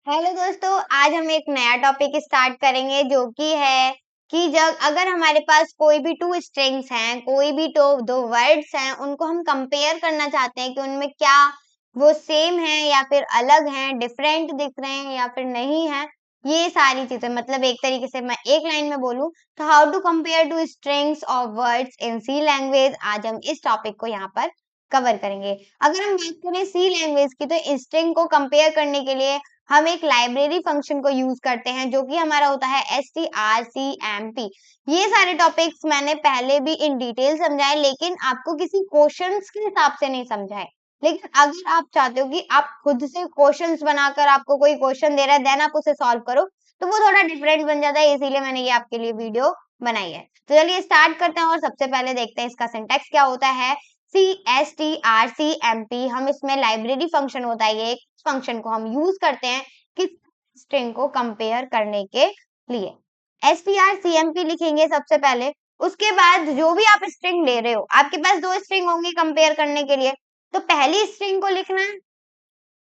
Hello दोस्तों, आज हम एक नया टॉपिक स्टार्ट करेंगे जो कि है कि जब अगर हमारे पास कोई भी टू स्ट्रिंग्स हैं, कोई भी तो दो वर्ड्स हैं, उनको हम कंपेयर करना चाहते हैं कि उनमें क्या वो सेम है या फिर अलग हैं, डिफरेंट दिख रहे हैं या फिर नहीं है। ये सारी चीजें मतलब एक तरीके से मैं एक लाइन में बोलूं तो how to compare two strings of words in C language. आज हम इस टॉपिक को यहाँ पर कवर करेंगे। अगर हम बात करें सी लैंग्वेज की तो स्ट्रिंग को कंपेयर करने के लिए हम एक लाइब्रेरी फंक्शन को यूज करते हैं जो कि हमारा होता है strcmp। ये सारे टॉपिक्स मैंने पहले भी इन डिटेल समझाए लेकिन आपको किसी क्वेश्चंस के हिसाब से नहीं समझाए। लेकिन अगर आप चाहते हो कि आप खुद से क्वेश्चंस बनाकर आपको कोई क्वेश्चन दे रहा है देन आप उसे सॉल्व करो तो वो थोड़ा डिफरेंट बन जाता है, इसीलिए मैंने ये आपके लिए वीडियो बनाई है। तो चलिए स्टार्ट करते हैं और सबसे पहले देखते हैं इसका सिंटैक्स क्या होता है। strcmp हम इसमें लाइब्रेरी फंक्शन होता है, ये फंक्शन को हम यूज करते हैं किस स्ट्रिंग को कंपेयर करने के लिए। strcmp लिखेंगे सबसे पहले, उसके बाद जो भी आप स्ट्रिंग ले रहे हो, आपके पास दो स्ट्रिंग होंगी कंपेयर करने के लिए, तो पहली स्ट्रिंग को लिखना है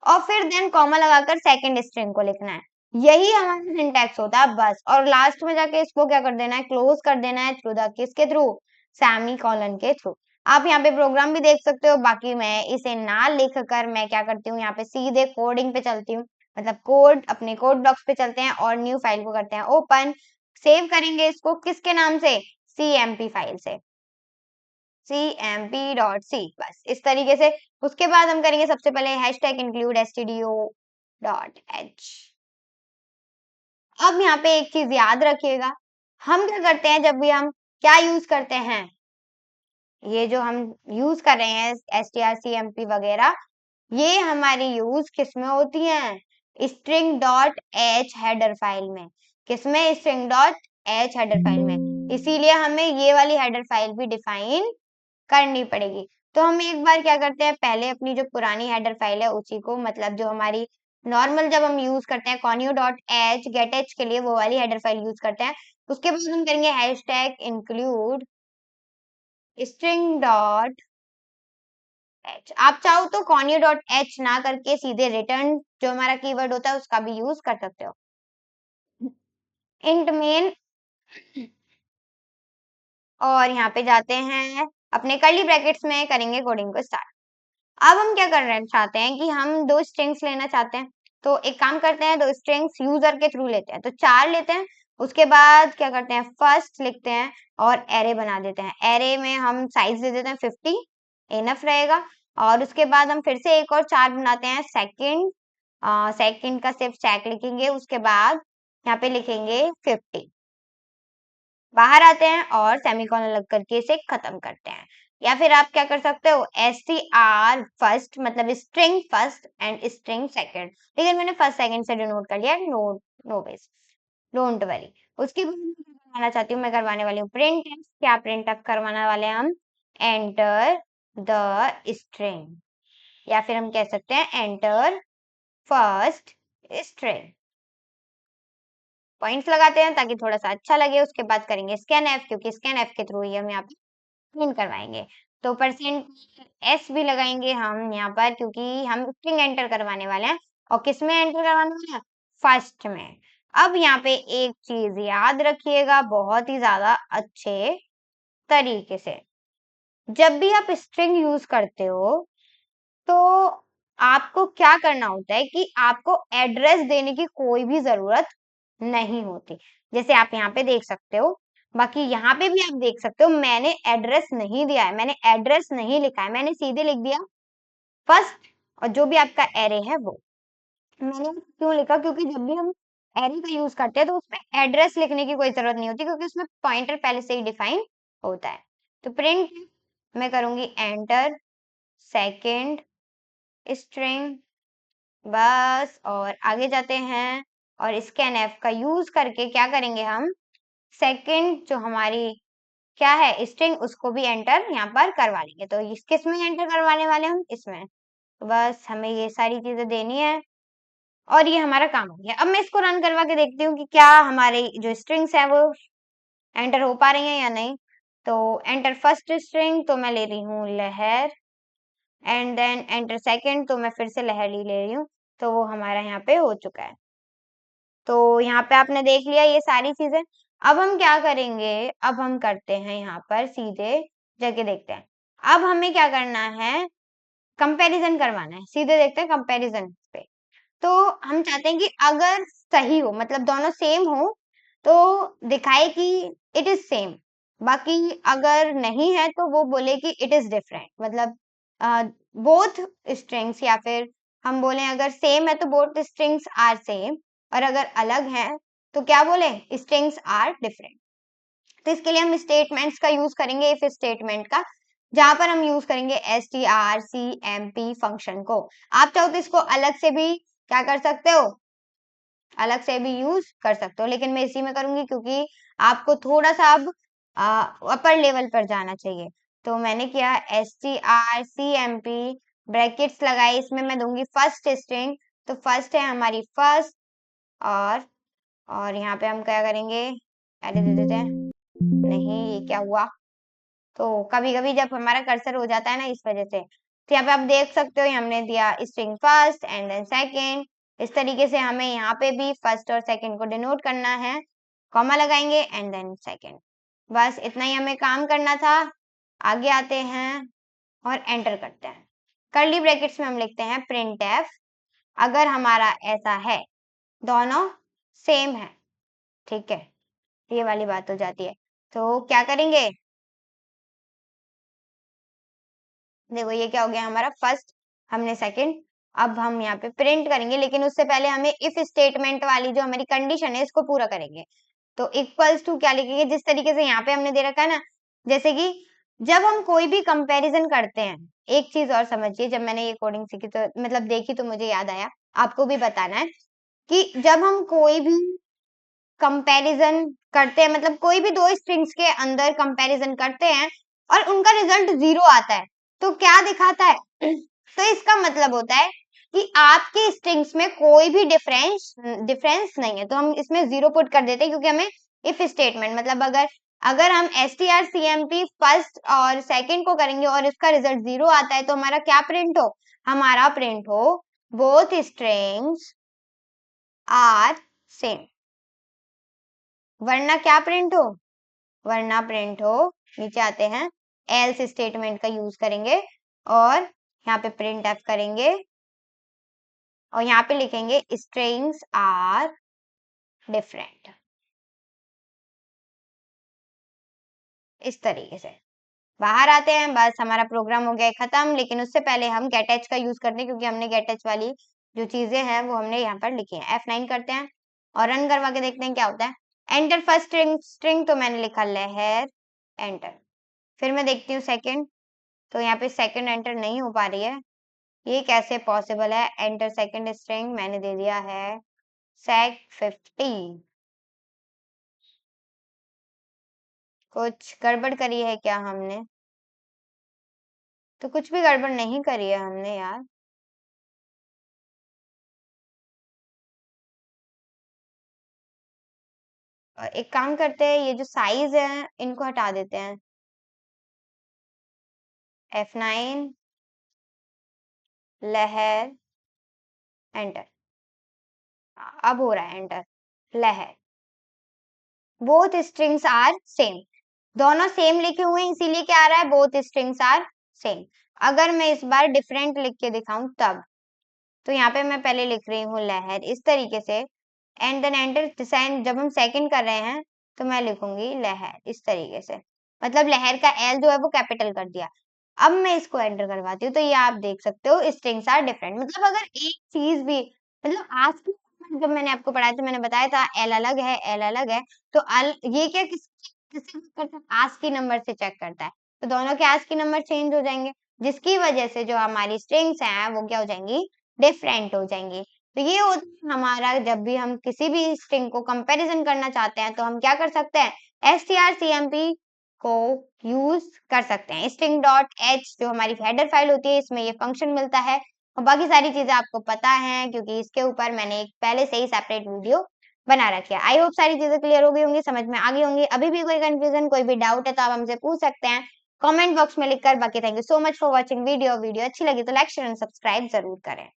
और फिर देन कॉमा लगाकर सेकंड स्ट्रिंग को लिखना है। यही हमारा सिंटैक्स होता है बस, और लास्ट में जाके इसको क्या कर देना है, क्लोज कर देना है थ्रू द किसके थ्रू, सेमी कॉलन के थ्रू। आप यहाँ पे प्रोग्राम भी देख सकते हो, बाकी मैं इसे ना लिख कर मैं क्या करती हूँ, यहाँ पे सीधे कोडिंग पे चलती हूँ, मतलब कोड अपने कोड ब्लॉक्स पे चलते हैं और न्यू फाइल को करते हैं ओपन। सेव करेंगे इसको किसके नाम से, cmp फाइल से, cmp.c, बस इस तरीके से। उसके बाद हम करेंगे सबसे पहले हैशटैग इंक्लूड stdio.h। अब यहाँ पे एक चीज याद रखिएगा, हम क्या करते हैं जब भी हम क्या यूज करते हैं, ये जो हम यूज कर रहे हैं strcmp वगैरह, ये हमारी यूज किसमें होती है, string.h हेडर फाइल में। किसमें, string.h हेडर फाइल में। इसीलिए हमें ये वाली हेडर फाइल भी डिफाइन करनी पड़ेगी। तो हम एक बार क्या करते हैं, पहले अपनी जो पुरानी हेडर फाइल है उसी को, मतलब जो हमारी नॉर्मल जब हम यूज करते हैं conio.h getH के लिए वो वाली हेडर फाइल यूज करते हैं। उसके बाद हम करेंगे हैशटैग इंक्लूड string.h। आप चाहो तो conio.h ना करके सीधे रिटर्न जो हमारा कीवर्ड होता है उसका भी यूज कर सकते हो। इंट मेन, और यहाँ पे जाते हैं अपने कर्ली ब्रैकेट्स में, करेंगे कोडिंग को स्टार्ट। अब हम क्या करना चाहते हैं कि हम दो स्ट्रिंग्स लेना चाहते हैं, तो एक काम करते हैं, दो स्ट्रिंग्स यूजर के थ्रू लेते हैं, तो 4 लेते हैं। उसके बाद क्या करते हैं, फर्स्ट लिखते हैं और एरे बना देते हैं। एरे में हम साइज दे देते हैं 50, इनफ रहेगा। और उसके बाद हम फिर से एक और 4 बनाते हैं, सेकंड सेकंड का सिर्फ चेक लिखेंगे, उसके बाद यहाँ पे लिखेंगे 50, बाहर आते हैं और सेमीकोलन लग करके इसे खत्म करते हैं। या फिर आप क्या कर सकते हो, str फर्स्ट मतलब string first and string second, लेकिन मैंने फर्स्ट सेकंड से डिनोट कर लिया, no no base, don't worry. उसके बाद मैं क्या करवाना चाहती हूँ, मैं करवाने वाली हूँ प्रिंट। क्या प्रिंट अप करवाने वाले हैं हम, एंटर द स्ट्रिंग, या फिर हम कह सकते हैं एंटर फर्स्ट स्ट्रिंग। पॉइंट्स लगाते हैं ताकि थोड़ा सा अच्छा लगे। उसके बाद करेंगे स्कैन एफ, क्योंकि स्कैन एफ के थ्रू ही हम यहाँ पे प्रिंट करवाएंगे। तो परसेंट एस भी लगाएंगे हम यहाँ पर, क्योंकि हम स्ट्रिंग एंटर करवाने वाले हैं। और किस में एंटर करवाने वाले हैं, फर्स्ट में। अब यहाँ पे एक चीज याद रखिएगा बहुत ही ज्यादा अच्छे तरीके से, जब भी आप स्ट्रिंग यूज करते हो तो आपको क्या करना होता है कि आपको एड्रेस देने की कोई भी जरूरत नहीं होती। जैसे आप यहाँ पे देख सकते हो, बाकी यहाँ पे भी आप देख सकते हो, मैंने एड्रेस नहीं दिया है, मैंने एड्रेस नहीं लिखा है, मैंने सीधे लिख दिया फर्स्ट और जो भी आपका एरे है वो। मैंने क्यों लिखा, क्योंकि जब भी हम एरे का यूज करते हैं तो उसमें एड्रेस लिखने की कोई जरूरत नहीं होती, क्योंकि उसमें पॉइंटर पहले से ही डिफाइन होता है। तो प्रिंट मैं करूंगी एंटर सेकेंड स्ट्रिंग, बस। और आगे जाते हैं और स्कैन एफ का यूज करके क्या करेंगे, हम सेकंड जो हमारी क्या है स्ट्रिंग उसको भी एंटर यहाँ पर करवा लेंगे। तो इस किस में एंटर करवाने वाले हम, इसमें। तो बस हमें ये सारी चीजें देनी है और ये हमारा काम हो गया। अब मैं इसको रन करवा के देखती हूँ कि क्या हमारे जो स्ट्रिंग्स है वो एंटर हो पा रही हैं या नहीं। तो एंटर फर्स्ट स्ट्रिंग तो मैं ले रही हूँ लहर, एंड देन एंटर सेकंड तो मैं फिर से लहर ले रही हूँ, तो वो हमारा यहाँ पे हो चुका है। तो यहाँ पे आपने देख लिया ये सारी चीजें। अब हम क्या करेंगे, अब हम करते हैं यहाँ पर सीधे जाके देखते हैं। अब हमें क्या करना है, कंपैरिजन करवाना है। सीधे देखते हैं कंपैरिजन पे। तो हम चाहते हैं कि अगर सही हो, मतलब दोनों सेम हो, तो दिखाए कि इट इज सेम। बाकी अगर नहीं है तो वो बोले कि इट इज डिफरेंट, मतलब बोथ स्ट्रिंग्स, या फिर हम बोले अगर सेम है तो बोथ स्ट्रिंग्स आर सेम, और अगर अलग है तो क्या बोले, स्ट्रिंग्स आर डिफरेंट। तो इसके लिए हम स्टेटमेंट्स का यूज करेंगे, इफ स्टेटमेंट का, जहां पर हम यूज करेंगे strcmp फंक्शन को। आप चाहो तो इसको अलग से भी क्या कर सकते हो, अलग से भी यूज कर सकते हो, लेकिन मैं इसी में करूंगी क्योंकि आपको थोड़ा सा अब अपर लेवल पर जाना चाहिए। तो मैंने किया strcmp, ब्रैकेट्स लगाए, इसमें मैं दूंगी फर्स्ट स्ट्रिंग। तो फर्स्ट है हमारी फर्स्ट, और यहाँ पे हम क्या करेंगे, अरे दे देते हैं, नहीं ये क्या हुआ, तो कभी कभी जब हमारा कर्सर हो जाता है ना, इस वजह से। तो यहाँ पे आप देख सकते हो हमने दिया string first and then second. इस तरीके से हमें यहाँ पे भी फर्स्ट और सेकंड को डिनोट करना है, कॉमा लगाएंगे एंड देन सेकंड। बस इतना ही हमें काम करना था। आगे आते हैं और एंटर करते हैं। कर्ली ब्रैकेट्स में हम लिखते हैं प्रिंट एफ, अगर हमारा ऐसा है, दोनों सेम है, ठीक है, ये वाली बात हो जाती है। तो क्या करेंगे, देखो ये क्या हो गया हमारा फर्स्ट, हमने सेकंड। अब हम यहाँ पे प्रिंट करेंगे, लेकिन उससे पहले हमें इफ स्टेटमेंट वाली जो हमारी कंडीशन है इसको पूरा करेंगे। तो इक्वल्स टू क्या लिखेंगे, जिस तरीके से यहाँ पे हमने दे रखा है ना, जैसे कि जब हम कोई भी कंपैरिजन करते हैं, एक चीज और समझिए, जब मैंने ये कोडिंग सीखी तो मतलब देखी तो मुझे याद आया, आपको भी बताना है कि जब हम कोई भी कंपैरिजन करते हैं, मतलब कोई भी दो स्ट्रिंग्स के अंदर कंपैरिजन करते हैं और उनका रिजल्ट 0 आता है, तो क्या दिखाता है, तो इसका मतलब होता है कि आपके स्ट्रिंग्स में कोई भी डिफरेंस नहीं है। तो हम इसमें 0 पुट कर देते हैं, क्योंकि हमें इफ स्टेटमेंट, मतलब अगर अगर हम strcmp फर्स्ट और सेकंड को करेंगे और इसका रिजल्ट 0 आता है, तो हमारा क्या प्रिंट हो, हमारा प्रिंट हो बोथ स्ट्रिंग्स आर सेम। वरना क्या प्रिंट हो, वरना प्रिंट हो, नीचे आते हैं, एल्स स्टेटमेंट का यूज करेंगे और यहाँ पे प्रिंट एफ करेंगे और यहाँ पे लिखेंगे स्ट्रिंग्स आर डिफरेंट, इस तरीके से। बाहर आते हैं, बस हमारा प्रोग्राम हो गया खत्म। लेकिन उससे पहले हम गेट एच का यूज करते हैं, क्योंकि हमने गेट एच वाली जो चीजें हैं वो हमने यहाँ पर लिखी है। F9 करते हैं और रन करवा के देखते हैं क्या होता है। एंटर फर्स्ट स्ट्रिंग तो मैंने लिखा लहर, एंटर। फिर मैं देखती हूँ सेकंड, तो यहाँ पे सेकंड एंटर नहीं हो पा रही है, ये कैसे पॉसिबल है। एंटर सेकंड स्ट्रिंग मैंने दे दिया है sec50। कुछ गड़बड़ करी है क्या हमने, तो कुछ भी गड़बड़ नहीं करी है हमने यार। एक काम करते हैं, ये जो साइज है इनको हटा देते हैं। F9 लहर, एंटर। अब हो रहा है एंटर, लहर। बोथ स्ट्रिंग्स आर सेम, दोनों सेम लिखे हुए हैं, इसीलिए क्या आ रहा है, बोथ स्ट्रिंग्स आर सेम। अगर मैं इस बार डिफरेंट लिख के दिखाऊं तब, तो यहाँ पे मैं पहले लिख रही हूँ लहर इस तरीके से, एंड देन एंटर साइन, जब हम सेकंड कर रहे हैं तो मैं लिखूंगी लहर इस तरीके से, मतलब लहर का एल जो है वो कैपिटल कर दिया। अब मैं इसको एंटर करवाती हूँ, तो ये आप देख सकते हो स्ट्रिंग्स आर डिफरेंट। मतलब अगर एक चीज भी, मतलब आज की जब मैंने आपको पढ़ाया था, मैंने बताया था एल अलग है, एल अलग है, तो ये क्या किससे करता है, आज की नंबर से चेक करता है, तो दोनों के आज की नंबर चेंज हो जाएंगे, जिसकी वजह से जो हमारी स्ट्रिंग्स हैं वो क्या हो जाएंगी, डिफरेंट हो जाएंगी। तो ये होता है हमारा, जब भी हम किसी भी स्ट्रिंग को कंपैरिजन करना चाहते हैं तो हम क्या कर सकते हैं, strcmp को यूज कर सकते हैं। स्ट्रिंग डॉट एच जो हमारी हेडर फाइल होती है, इसमें ये फंक्शन मिलता है, और बाकी सारी चीजें आपको पता है क्योंकि इसके ऊपर मैंने एक पहले से ही सेपरेट वीडियो बना रखी है। आई होप सारी चीजें क्लियर हो गई होंगी, समझ में आ गई होंगी। अभी भी कोई कंफ्यूजन, कोई भी डाउट है तो आप हमसे पूछ सकते हैं कमेंट बॉक्स में लिखकर। बाकी thank you so much for watching video अच्छी लगी तो लाइक शेयर एंड सब्सक्राइब जरूर करें।